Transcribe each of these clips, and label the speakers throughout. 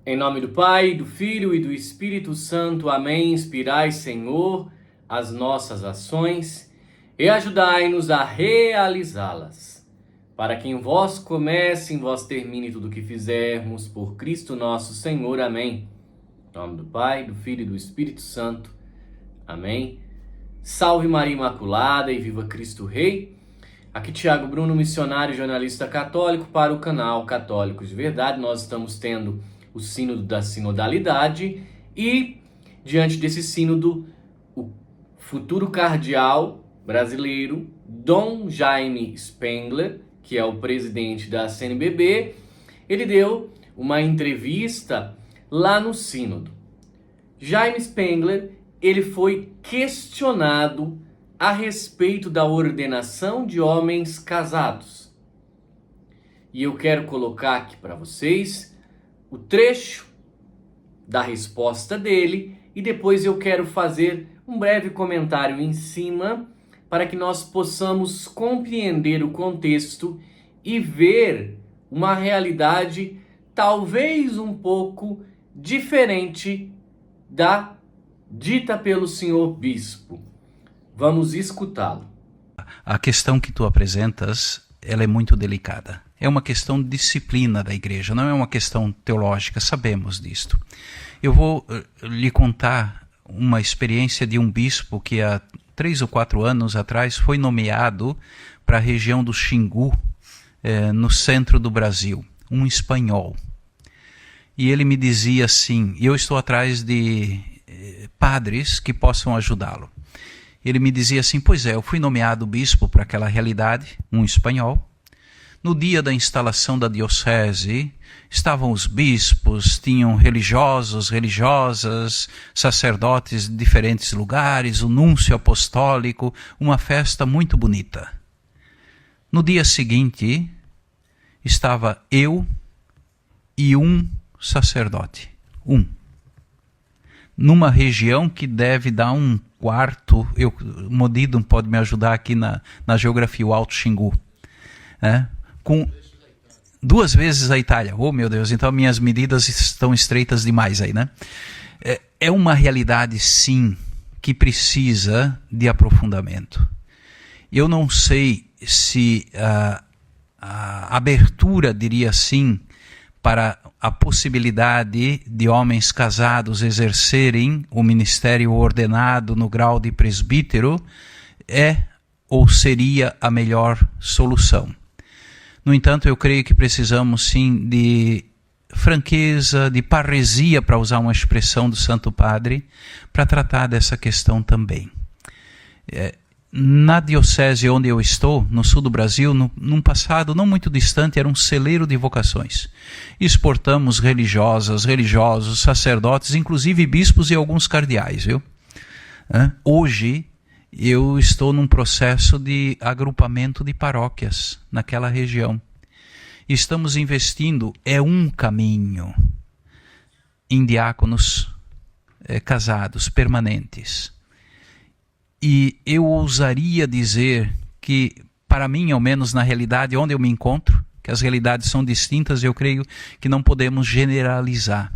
Speaker 1: Em nome do Pai, do Filho e do Espírito Santo. Amém. Inspirai, Senhor, as nossas ações e ajudai-nos a realizá-las. Para que em vós comece, em vós termine tudo o que fizermos, por Cristo nosso Senhor. Amém. Em nome do Pai, do Filho e do Espírito Santo. Amém. Salve Maria Imaculada e viva Cristo Rei. Aqui Tiago Bruno, missionário e jornalista católico para o canal Católicos de Verdade. Nós estamos tendo o sínodo da sinodalidade e, diante desse sínodo, o futuro cardeal brasileiro, Dom Jaime Spengler, que é o presidente da CNBB, ele deu uma entrevista lá no sínodo. Jaime Spengler, ele foi questionado a respeito da ordenação de homens casados. E eu quero colocar aqui para vocês o trecho da resposta dele e depois eu quero fazer um breve comentário em cima para que nós possamos compreender o contexto e ver uma realidade talvez um pouco diferente da dita pelo senhor bispo. Vamos escutá-lo.
Speaker 2: A questão que tu apresentas, ela é muito delicada. É uma questão de disciplina da igreja, não é uma questão teológica, sabemos disto. Eu vou lhe contar uma experiência de um bispo que há 3 ou 4 anos atrás foi nomeado para a região do Xingu, no centro do Brasil, um espanhol. E ele me dizia assim, eu estou atrás de padres que possam ajudá-lo. Ele me dizia assim, pois é, eu fui nomeado bispo para aquela realidade, um espanhol. No dia da instalação da diocese, estavam os bispos, tinham religiosos, religiosas, sacerdotes de diferentes lugares, o núncio apostólico, uma festa muito bonita. No dia seguinte, estava eu e um sacerdote, numa região que deve dar um quarto, o Modidum pode me ajudar aqui na geografia, o Alto Xingu, com 2 vezes a Itália. Oh meu Deus, então minhas medidas estão estreitas demais aí, né? É uma realidade sim que precisa de aprofundamento. Eu não sei se a abertura, diria assim, para a possibilidade de homens casados exercerem o ministério ordenado no grau de presbítero é ou seria a melhor solução. No entanto, eu creio que precisamos sim de franqueza, de parresia, para usar uma expressão do Santo Padre, para tratar dessa questão também. Na diocese onde eu estou, no sul do Brasil, num passado não muito distante, era um celeiro de vocações. Exportamos religiosas, religiosos, sacerdotes, inclusive bispos e alguns cardeais, viu? Hoje, eu estou num processo de agrupamento de paróquias naquela região. Estamos investindo, um caminho, em diáconos casados, permanentes. E eu ousaria dizer que, para mim, ao menos na realidade onde eu me encontro, que as realidades são distintas, eu creio que não podemos generalizar.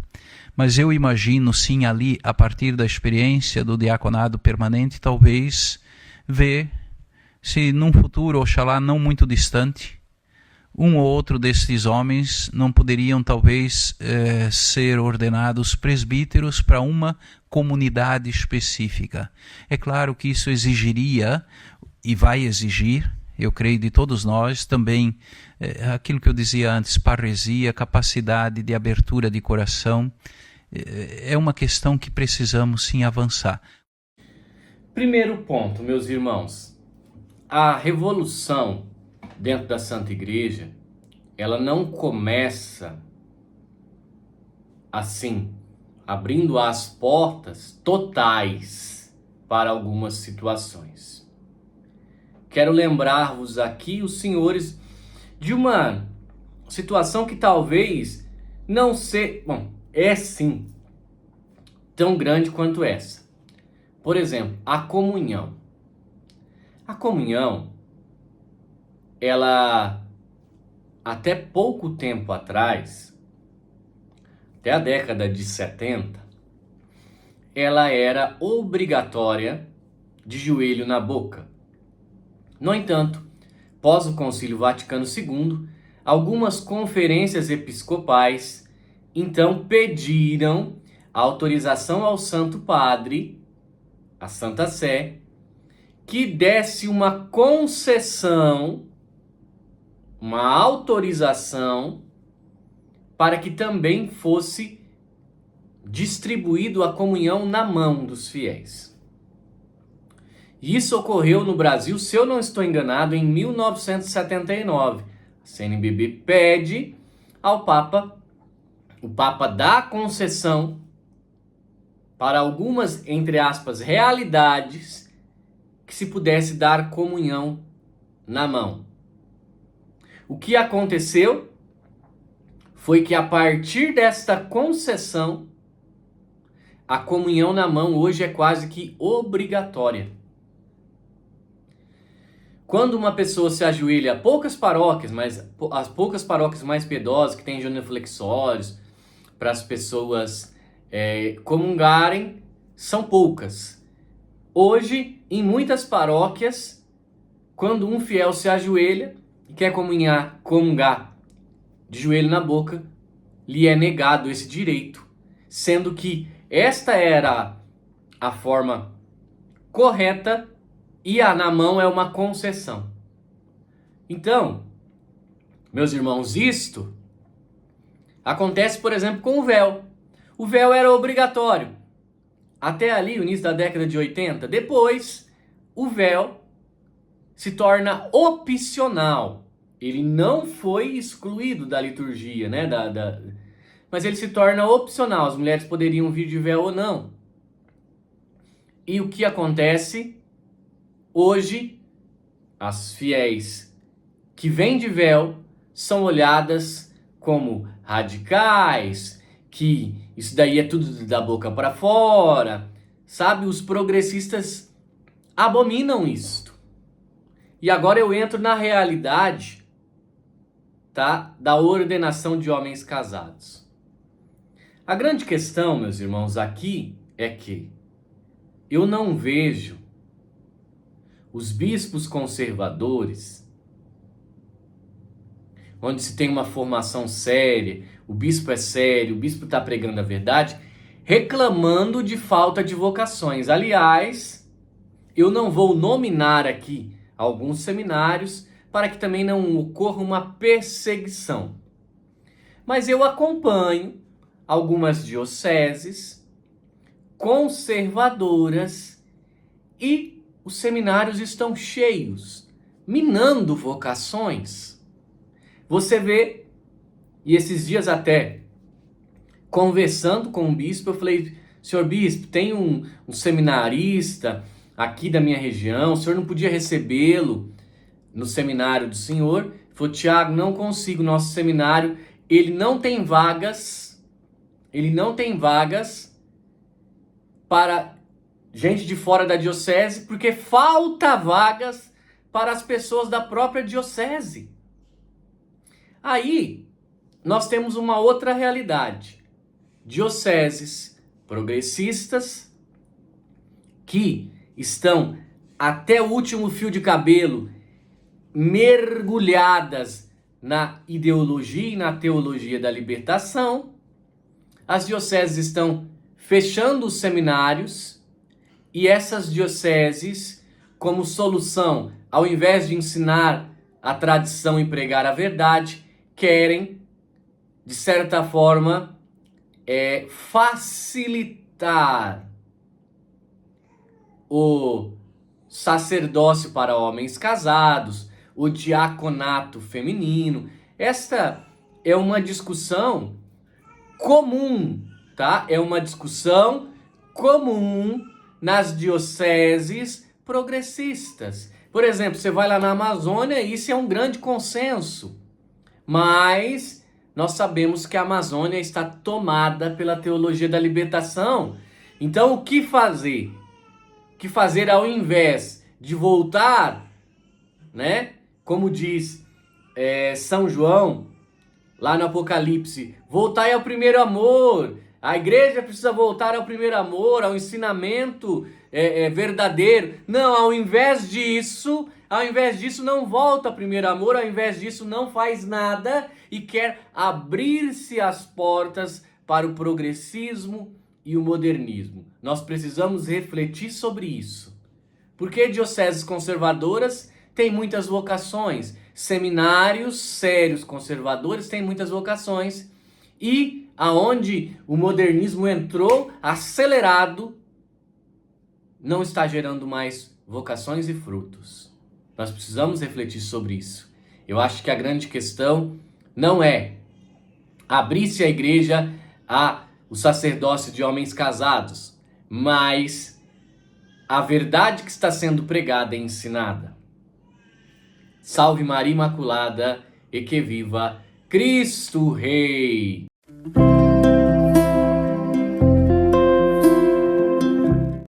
Speaker 2: Mas eu imagino, sim, ali, a partir da experiência do diaconado permanente, talvez ver se num futuro, oxalá não muito distante, um ou outro desses homens não poderiam, talvez, ser ordenados presbíteros para uma comunidade específica. É claro que isso exigiria, e vai exigir, eu creio, de todos nós, também aquilo que eu dizia antes, parresia, capacidade de abertura de coração. É uma questão que precisamos sim avançar.
Speaker 1: Primeiro ponto, meus irmãos, a revolução dentro da Santa Igreja, ela não começa assim, abrindo as portas totais para algumas situações. Quero lembrar-vos aqui, os senhores, de uma situação que talvez não seja, é sim, tão grande quanto essa. Por exemplo, a comunhão. A comunhão, ela, até pouco tempo atrás, até a década de 70, ela era obrigatória de joelho na boca. No entanto, após o Concílio Vaticano II, algumas conferências episcopais então pediram autorização ao Santo Padre, a Santa Sé, que desse uma concessão, uma autorização para que também fosse distribuído a comunhão na mão dos fiéis. Isso ocorreu no Brasil, se eu não estou enganado, em 1979. A CNBB pede ao Papa, o Papa dá concessão para algumas, entre aspas, realidades que se pudesse dar comunhão na mão. O que aconteceu foi que a partir desta concessão, a comunhão na mão hoje é quase que obrigatória. Quando uma pessoa se ajoelha, poucas paróquias, mas as poucas paróquias mais piedosas, que têm genuflexórios, para as pessoas comungarem, são poucas. Hoje, em muitas paróquias, quando um fiel se ajoelha e quer comungar de joelho na boca, lhe é negado esse direito, sendo que esta era a forma correta e a na mão é uma concessão. Então, meus irmãos, isto acontece, por exemplo, com o véu. O véu era obrigatório até ali, o início da década de 80. Depois, o véu se torna opcional. Ele não foi excluído da liturgia, né? Mas ele se torna opcional. As mulheres poderiam vir de véu ou não. E o que acontece? Hoje, as fiéis que vêm de véu são olhadas como radicais, que isso daí é tudo da boca para fora, sabe? Os progressistas abominam isto. E agora eu entro na realidade, tá, da ordenação de homens casados. A grande questão, meus irmãos, aqui é que eu não vejo os bispos conservadores, onde se tem uma formação séria, o bispo é sério, o bispo está pregando a verdade, reclamando de falta de vocações. Aliás, eu não vou nominar aqui alguns seminários para que também não ocorra uma perseguição. Mas eu acompanho algumas dioceses conservadoras e os seminários estão cheios, minando vocações. Você vê, e esses dias até, conversando com um bispo, eu falei, senhor bispo, tem um seminarista aqui da minha região, o senhor não podia recebê-lo no seminário do senhor? Ele falou, Tiago, não consigo, nosso seminário, ele não tem vagas para gente de fora da diocese, porque falta vagas para as pessoas da própria diocese. Aí, nós temos uma outra realidade. Dioceses progressistas que estão até o último fio de cabelo mergulhadas na ideologia e na teologia da libertação. As dioceses estão fechando os seminários e essas dioceses, como solução, ao invés de ensinar a tradição e pregar a verdade, querem, de certa forma, facilitar o sacerdócio para homens casados, o diaconato feminino. Esta é uma discussão comum, tá? É uma discussão comum nas dioceses progressistas. Por exemplo, você vai lá na Amazônia, isso é um grande consenso. Mas nós sabemos que a Amazônia está tomada pela teologia da libertação. Então, o que fazer? O que fazer ao invés de voltar, né? Como diz São João, lá no Apocalipse, voltai ao primeiro amor. A igreja precisa voltar ao primeiro amor, ao ensinamento verdadeiro. Não, ao invés disso, não volta ao primeiro amor, ao invés disso não faz nada e quer abrir-se as portas para o progressismo e o modernismo. Nós precisamos refletir sobre isso. Porque dioceses conservadoras têm muitas vocações, seminários sérios conservadores têm muitas vocações, e aonde o modernismo entrou acelerado, não está gerando mais vocações e frutos. Nós precisamos refletir sobre isso. Eu acho que a grande questão não é abrir-se a igreja o sacerdócio de homens casados, mas a verdade que está sendo pregada e ensinada. Salve Maria Imaculada e que viva Cristo Rei!